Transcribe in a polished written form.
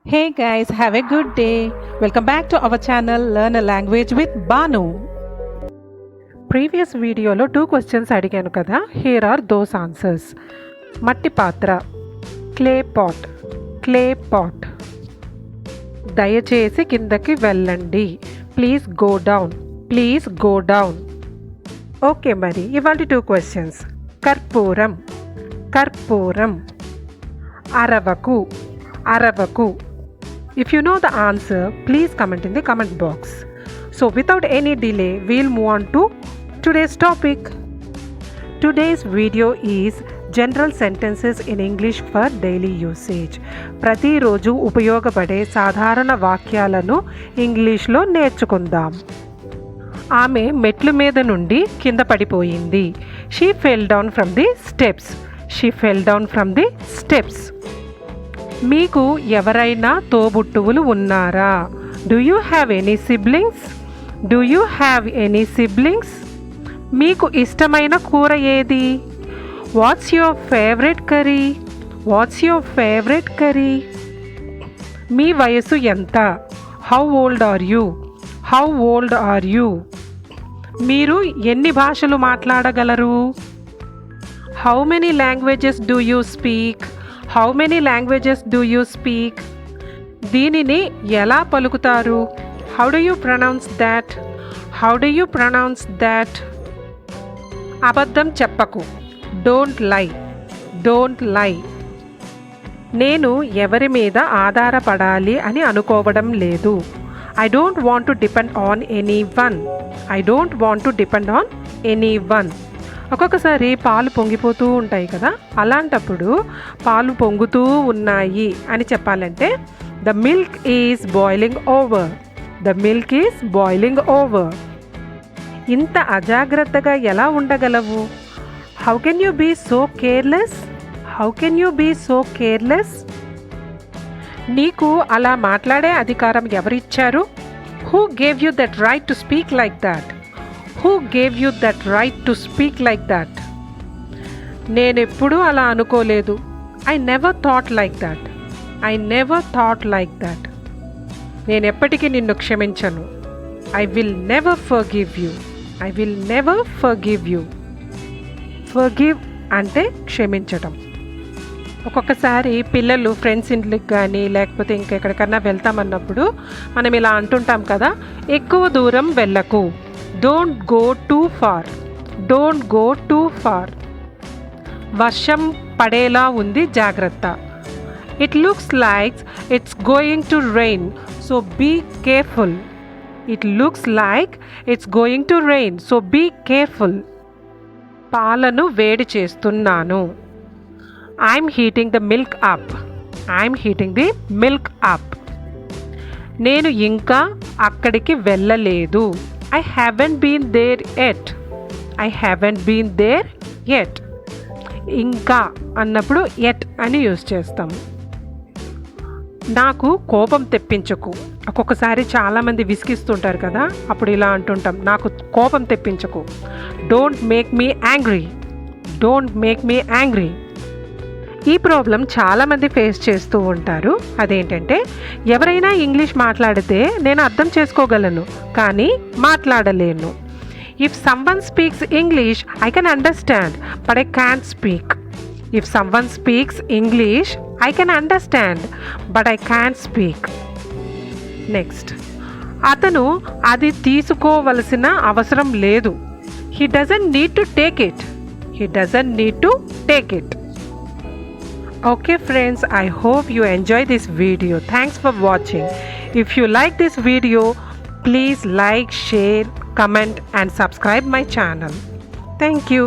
Hey guys, have a good day. Welcome back to our channel Learn a Language with Banu. Previous వీడియోలో 2 questions అడిగాను కదా. Here are those answers. మట్టి పాత్ర, clay pot, clay pot. దయచేసి కిందకి వెళ్ళండి. Please go down, please go down. Okay, మరి ఇవాళ 2 క్వశ్చన్స్. కర్పూరం, కర్పూరం. అరవకు, అరవకు. If you know the answer, please comment in the comment box. So without any delay, we'll move on to today's topic. Today's video is general sentences in English for daily usage. ప్రతిరోజు ఉపయోగపడే సాధారణ వాక్యాలను ఇంగ్లీష్లో నేర్చుకుందాం. ఆమె మెట్ల మీద నుండి కింద పడిపోయింది. She fell down from the steps. She fell down from the steps. మీకు ఎవరైనా తోబుట్టువులు ఉన్నారా? Do you have any siblings? Do you have any siblings? మీకు ఇష్టమైన కూర ఏది? What's your favourite curry? What's your favourite curry? మీ వయసు ఎంత? How old are you? How old are you? మీరు ఎన్ని భాషలు మాట్లాడగలరు? How many languages do you speak? How many languages do you speak? దీనిని ఎలా పలుకుతారు? How do you pronounce that? How do you pronounce that? అబద్ధం చెప్పకు. Don't lie, don't lie. నేను ఎవరి మీద ఆధారపడాలి అని అనుకోవడం లేదు. I don't want to depend on any one. I don't want to depend on any one. ఒక్కొక్కసారి పాలు పొంగిపోతూ ఉంటాయి కదా, అలాంటప్పుడు పాలు పొంగుతూ ఉన్నాయి అని చెప్పాలంటే the milk is boiling over. The milk is boiling over. ఇంత అజాగ్రత్తగా ఎలా ఉండగలవు? How can you be so careless? How can you be so careless? నీకు అలా మాట్లాడే అధికారం ఎవరిచ్చారు? Who gave you that right to speak like that? Who gave you that right to speak like that? నేనెప్పుడూ అలా అనుకోలేదు. I never thought like that. I never thought like that. నేనెప్పటికీ నిన్ను క్షమించను. I will never forgive you. I will never forgive you. Forgive అంటే క్షమించటం. ఒక్కొక్కసారి పిల్లలు friends ఇంట్లోకి కానీ లేకపోతే ఇంకెక్కడికన్నా వెళ్తామన్నప్పుడు మనం ఇలా అంటుంటాం కదా, ఎక్కువ దూరం వెళ్ళకు. Don't go too far. Don't go too far. వర్షం పడేలా ఉంది, జాగ్రత్త. It looks like it's going to rain, so be careful. It looks like it's going to rain, so be careful. పాలను వేడి చేస్తున్నాను. I'm heating the milk up. I'm heating the milk up. నేను ఇంకా అక్కడికి వెళ్ళలేదు. I haven't been there yet. I haven't been there yet. ఇంకా అన్నప్పుడు yet అని యూజ్ చేస్తాం. నాకు కోపం తెప్పించకు. ఒక్కొక్కసారి చాలామంది విసిగిస్తుంటారు కదా, అప్పుడు ఇలా అంటుంటాం, నాకు కోపం తెప్పించకు. Don't make me angry. Don't make me angry. ఈ ప్రాబ్లం చాలామంది ఫేస్ చేస్తూ ఉంటారు. అదేంటంటే, ఎవరైనా ఇంగ్లీష్ మాట్లాడితే నేను అర్థం చేసుకోగలను కానీ మాట్లాడలేను. If someone speaks English I can understand but I can't speak. If someone speaks English I can understand but I can't speak. Next, అతను అది తీసుకోవలసిన అవసరం లేదు. He doesn't need to take it. He doesn't need to take it. Okay friends, I hope you enjoy this video. Thanks for watching. If you like this video, please like, share, comment and subscribe my channel. Thank you.